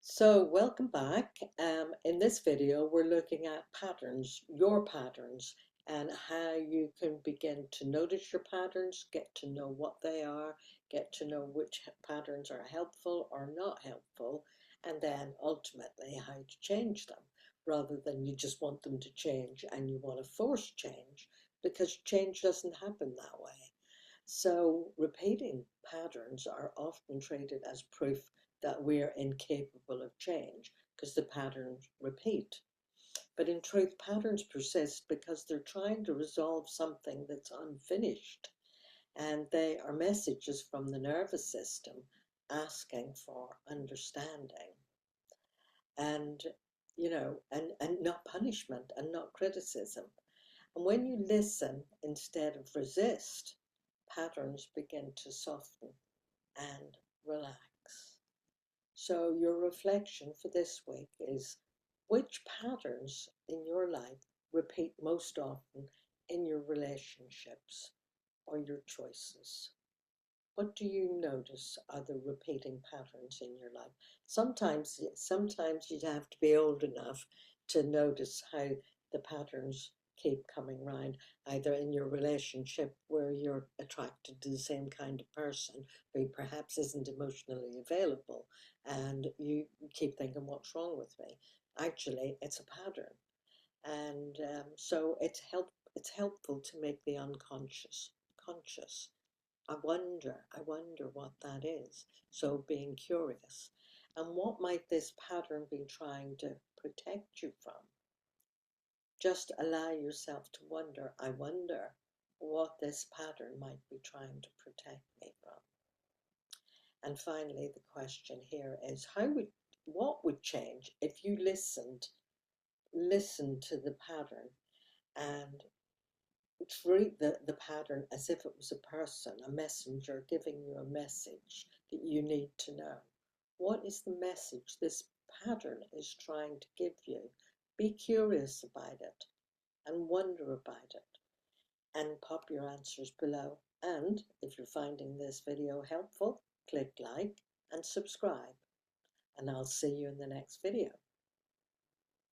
So welcome back. In this video, we're looking at patterns, your patterns, and how you can begin to notice your patterns, get to know what they are, get to know which patterns are helpful or not helpful, and then ultimately how to change them, rather than you just want them to change and you want to force change, because change doesn't happen that way. So repeating patterns are often treated as proof that we're incapable of change because the patterns repeat. But in truth, patterns persist because they're trying to resolve something that's unfinished. And they are messages from the nervous system asking for understanding and, and not punishment and not criticism. And when you listen instead of resist, patterns begin to soften and relax. So, your reflection for this week is, which patterns in your life repeat most often in your relationships or your choices? What do you notice are the repeating patterns in your life? Sometimes you'd have to be old enough to notice how the patterns keep coming round, either in your relationship where you're attracted to the same kind of person who perhaps isn't emotionally available, and you keep thinking, what's wrong with me? Actually, it's a pattern. And so it's helpful to make the unconscious conscious. I wonder what that is. So being curious. And what might this pattern be trying to protect you from? Just allow yourself to wonder, I wonder what this pattern might be trying to protect me from. And finally, the question here is, what would change if you listened to the pattern and treat the pattern as if it was a person, a messenger giving you a message that you need to know. What is the message this pattern is trying to give you? Be curious about it and wonder about it and pop your answers below. And if you're finding this video helpful, click like and subscribe. And I'll see you in the next video.